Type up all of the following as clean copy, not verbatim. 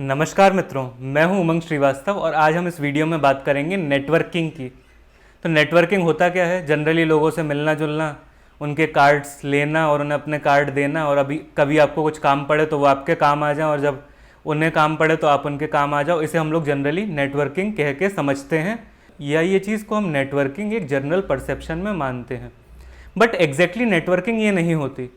नमस्कार मित्रों, मैं हूं उमंग श्रीवास्तव और आज हम इस वीडियो में बात करेंगे नेटवर्किंग की। तो नेटवर्किंग होता क्या है? जनरली लोगों से मिलना जुलना, उनके कार्ड्स लेना और उन्हें अपने कार्ड देना, और अभी कभी आपको कुछ काम पड़े तो वो आपके काम आ जाए और जब उन्हें काम पड़े तो आप उनके काम आ जाओ। इसे हम लोग जनरली नेटवर्किंग कह के समझते हैं, या ये चीज़ को हम नेटवर्किंग एक जनरल परसेप्शन में मानते हैं। बट एग्जैक्टली नेटवर्किंग ये नहीं होती।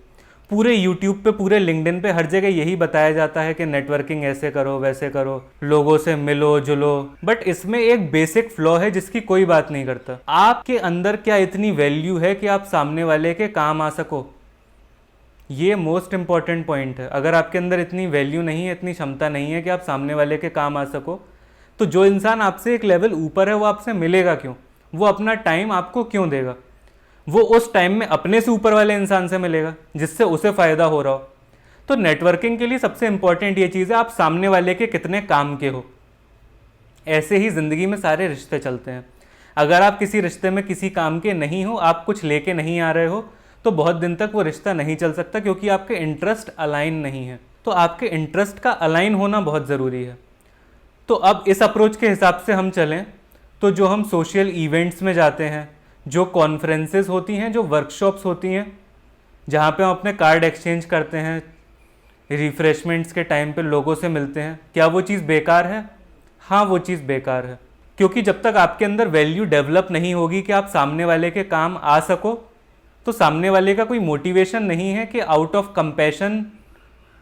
पूरे यूट्यूब पे, पूरे लिंक्डइन पे, हर जगह यही बताया जाता है कि नेटवर्किंग ऐसे करो वैसे करो, लोगों से मिलो जुलो। बट इसमें एक बेसिक फ्लॉ है जिसकी कोई बात नहीं करता। आपके अंदर क्या इतनी वैल्यू है कि आप सामने वाले के काम आ सको? ये मोस्ट इंपॉर्टेंट पॉइंट है। अगर आपके अंदर इतनी वैल्यू नहीं है, इतनी क्षमता नहीं है कि आप सामने वाले के काम आ सको, तो जो इंसान आपसे एक लेवल ऊपर है वो आपसे मिलेगा क्यों? वो अपना टाइम आपको क्यों देगा? वो उस टाइम में अपने से ऊपर वाले इंसान से मिलेगा जिससे उसे फ़ायदा हो रहा हो। तो नेटवर्किंग के लिए सबसे इंपॉर्टेंट ये चीज़ है, आप सामने वाले के कितने काम के हो। ऐसे ही ज़िंदगी में सारे रिश्ते चलते हैं। अगर आप किसी रिश्ते में किसी काम के नहीं हो, आप कुछ लेके नहीं आ रहे हो, तो बहुत दिन तक वो रिश्ता नहीं चल सकता, क्योंकि आपके इंटरेस्ट अलाइन नहीं है। तो आपके इंटरेस्ट का अलाइन होना बहुत ज़रूरी है। तो अब इस अप्रोच के हिसाब से हम चलें तो जो हम सोशल इवेंट्स में जाते हैं, जो कॉन्फ्रेंसेस होती हैं, जो वर्कशॉप्स होती हैं, जहाँ पे हम अपने कार्ड एक्सचेंज करते हैं, रिफ्रेशमेंट्स के टाइम पे लोगों से मिलते हैं, क्या वो चीज़ बेकार है? हाँ, वो चीज़ बेकार है। क्योंकि जब तक आपके अंदर वैल्यू डेवलप नहीं होगी कि आप सामने वाले के काम आ सको, तो सामने वाले का कोई मोटिवेशन नहीं है कि आउट ऑफ कंपैशन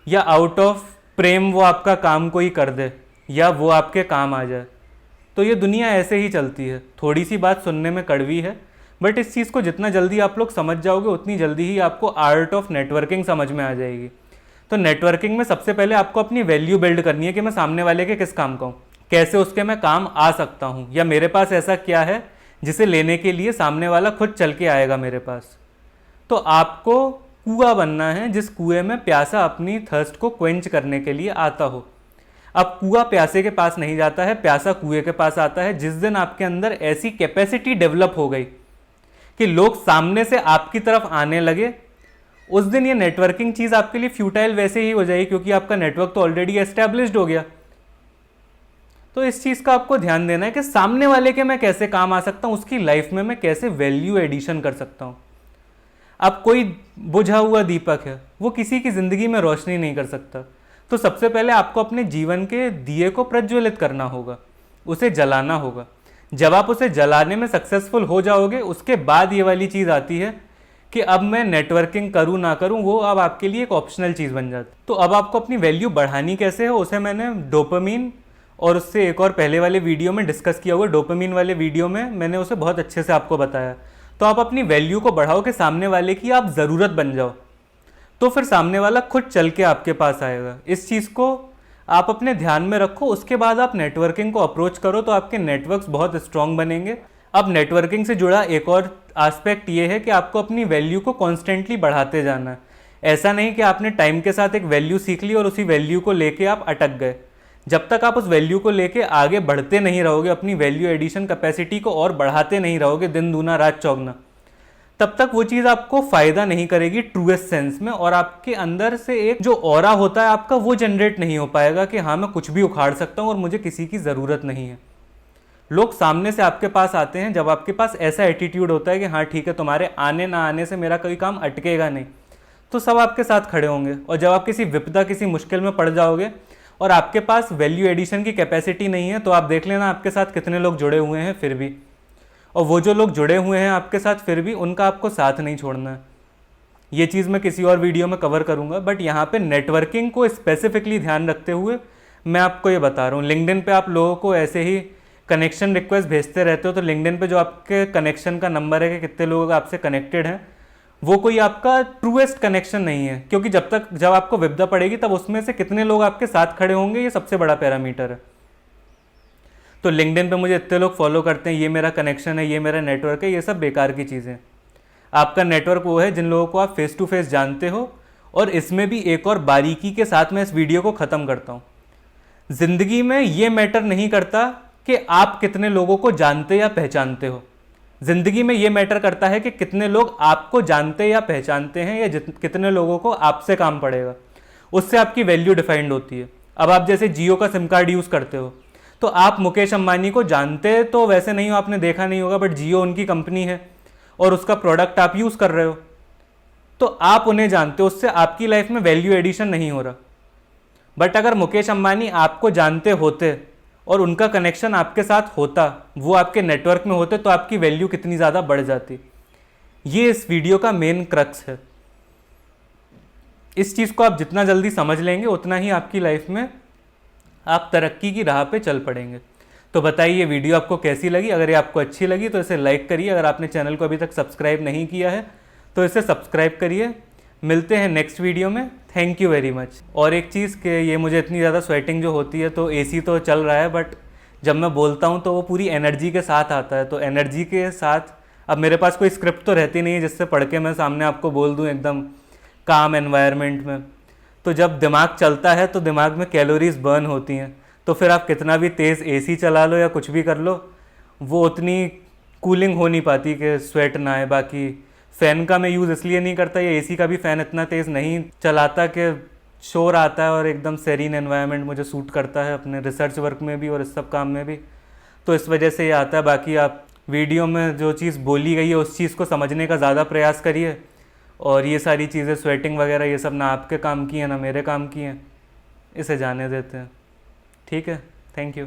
या आउट ऑफ प्रेम वो आपका काम कोई कर दे या वो आपके काम आ जाए। तो ये दुनिया ऐसे ही चलती है। थोड़ी सी बात सुनने में कड़वी है, बट इस चीज़ को जितना जल्दी आप लोग समझ जाओगे उतनी जल्दी ही आपको आर्ट ऑफ नेटवर्किंग समझ में आ जाएगी। तो नेटवर्किंग में सबसे पहले आपको अपनी वैल्यू बिल्ड करनी है कि मैं सामने वाले के किस काम का हूँ, कैसे उसके मैं काम आ सकता हूँ, या मेरे पास ऐसा क्या है जिसे लेने के लिए सामने वाला खुद चल के आएगा मेरे पास। तो आपको कुआं बनना है जिस कुएं में प्यासा अपनी थर्स्ट को क्वेंच करने के लिए आता हो। अब कुआं प्यासे के पास नहीं जाता है, प्यासा कुएं के पास आता है। जिस दिन आपके अंदर ऐसी कैपेसिटी डेवलप हो गई कि लोग सामने से आपकी तरफ आने लगे, उस दिन ये नेटवर्किंग चीज़ आपके लिए फ्यूटाइल वैसे ही हो जाएगी, क्योंकि आपका नेटवर्क तो ऑलरेडी एस्टैब्लिश्ड हो गया। तो इस चीज़ का आपको ध्यान देना है कि सामने वाले के मैं कैसे काम आ सकता हूँ, उसकी लाइफ में मैं कैसे वैल्यू एडिशन कर सकता हूँ। अब कोई बुझा हुआ दीपक है, वो किसी की ज़िंदगी में रोशनी नहीं कर सकता। तो सबसे पहले आपको अपने जीवन के दिए को प्रज्वलित करना होगा, उसे जलाना होगा। जब आप उसे जलाने में सक्सेसफुल हो जाओगे, उसके बाद ये वाली चीज़ आती है कि अब मैं नेटवर्किंग करूँ ना करूँ, वो अब आपके लिए एक ऑप्शनल चीज़ बन जाती। तो अब आपको अपनी वैल्यू बढ़ानी कैसे हो, उसे मैंने डोपामीन और उससे एक और पहले वाले वीडियो में डिस्कस किया हुआ। डोपामीन वाले वीडियो में मैंने उसे बहुत अच्छे से आपको बताया। तो आप अपनी वैल्यू को बढ़ाओ कि सामने वाले की आप ज़रूरत बन जाओ, तो फिर सामने वाला खुद चल के आपके पास आएगा। इस चीज़ को आप अपने ध्यान में रखो। उसके बाद आप नेटवर्किंग को अप्रोच करो तो आपके नेटवर्क्स बहुत स्ट्रांग बनेंगे। अब नेटवर्किंग से जुड़ा एक और एस्पेक्ट ये है कि आपको अपनी वैल्यू को कॉन्स्टेंटली बढ़ाते जाना है। ऐसा नहीं कि आपने टाइम के साथ एक वैल्यू सीख ली और उसी वैल्यू को लेके आप अटक गए। जब तक आप उस वैल्यू को लेके आगे बढ़ते नहीं रहोगे, अपनी वैल्यू एडिशन कैपेसिटी को और बढ़ाते नहीं रहोगे, दिन दूना रात चौगुना, तब तक वो चीज़ आपको फ़ायदा नहीं करेगी ट्रूएस्ट सेंस में। और आपके अंदर से एक जो ऑरा होता है आपका, वो जनरेट नहीं हो पाएगा कि हाँ मैं कुछ भी उखाड़ सकता हूँ और मुझे किसी की ज़रूरत नहीं है। लोग सामने से आपके पास आते हैं जब आपके पास ऐसा एटीट्यूड होता है कि हाँ ठीक है, तुम्हारे आने ना आने से मेरा कोई काम अटकेगा नहीं, तो सब आपके साथ खड़े होंगे। और जब आप किसी विपदा, किसी मुश्किल में पड़ जाओगे और आपके पास वैल्यू एडिशन की कैपेसिटी नहीं है, तो आप देख लेना आपके साथ कितने लोग जुड़े हुए हैं फिर भी। और वो जो लोग जुड़े हुए हैं आपके साथ फिर भी, उनका आपको साथ नहीं छोड़ना है। ये चीज़ मैं किसी और वीडियो में कवर करूँगा, बट यहाँ पे नेटवर्किंग को स्पेसिफिकली ध्यान रखते हुए मैं आपको ये बता रहा हूँ। लिंक्डइन पे आप लोगों को ऐसे ही कनेक्शन रिक्वेस्ट भेजते रहते हो, तो लिंक्डइन पे जो आपके कनेक्शन का नंबर है कि कितने लोग आपसे कनेक्टेड हैं, वो कोई आपका ट्रूएस्ट कनेक्शन नहीं है। क्योंकि जब आपको विपदा पड़ेगी तब उसमें से कितने लोग आपके साथ खड़े होंगे, ये सबसे बड़ा पैरामीटर है। तो लिंक्डइन पे मुझे इतने लोग फॉलो करते हैं, ये मेरा कनेक्शन है, ये मेरा नेटवर्क है, ये सब बेकार की चीज़ें। आपका नेटवर्क वो है जिन लोगों को आप फेस टू फेस जानते हो। और इसमें भी एक और बारीकी के साथ मैं इस वीडियो को ख़त्म करता हूँ। ज़िंदगी में ये मैटर नहीं करता कि आप कितने लोगों को जानते या पहचानते हो। ज़िंदगी में ये मैटर करता है कि कितने लोग आपको जानते या पहचानते हैं, या कितने लोगों को आपसे काम पड़ेगा। उससे आपकी वैल्यू डिफाइंड होती है। अब आप जैसे जियो का सिम कार्ड यूज़ करते हो, तो आप मुकेश अंबानी को जानते तो वैसे नहीं हो, आपने देखा नहीं होगा, बट जियो उनकी कंपनी है और उसका प्रोडक्ट आप यूज़ कर रहे हो, तो आप उन्हें जानते हो, उससे आपकी लाइफ में वैल्यू एडिशन नहीं हो रहा। बट अगर मुकेश अंबानी आपको जानते होते और उनका कनेक्शन आपके साथ होता, वो आपके नेटवर्क में होते, तो आपकी वैल्यू कितनी ज़्यादा बढ़ जाती। ये इस वीडियो का मेन क्रक्स है। इस चीज़ को आप जितना जल्दी समझ लेंगे उतना ही आपकी लाइफ में आप तरक्की की राह पे चल पड़ेंगे। तो बताइए ये वीडियो आपको कैसी लगी। अगर ये आपको अच्छी लगी तो इसे लाइक करिए। अगर आपने चैनल को अभी तक सब्सक्राइब नहीं किया है तो इसे सब्सक्राइब करिए। मिलते हैं नेक्स्ट वीडियो में। Thank you very much. और एक चीज़ कि ये मुझे इतनी ज़्यादा स्वेटिंग जो होती है, तो एसी तो चल रहा है, बट जब मैं बोलता हूँ तो वो पूरी एनर्जी के साथ आता है। तो एनर्जी के साथ अब मेरे पास कोई स्क्रिप्ट तो रहती नहीं है जिससे पढ़ के मैं सामने आपको बोल दूँ एकदम काम एनवायरनमेंट में। तो जब दिमाग चलता है तो दिमाग में कैलोरीज बर्न होती हैं, तो फिर आप कितना भी तेज़ एसी चला लो या कुछ भी कर लो, वो उतनी कूलिंग हो नहीं पाती कि स्वेट ना आए। बाकी फ़ैन का मैं यूज़ इसलिए नहीं करता, या एसी का भी फ़ैन इतना तेज़ नहीं चलाता कि शोर आता है, और एकदम सेरीन एनवायरनमेंट मुझे सूट करता है अपने रिसर्च वर्क में भी और इस सब काम में भी, तो इस वजह से ये आता है। बाकी आप वीडियो में जो चीज़ बोली गई है उस चीज़ को समझने का ज़्यादा प्रयास करिए, और ये सारी चीज़ें स्वेटिंग वगैरह ये सब ना आपके काम की हैं ना मेरे काम की हैं, इसे जाने देते हैं। ठीक है, थैंक यू।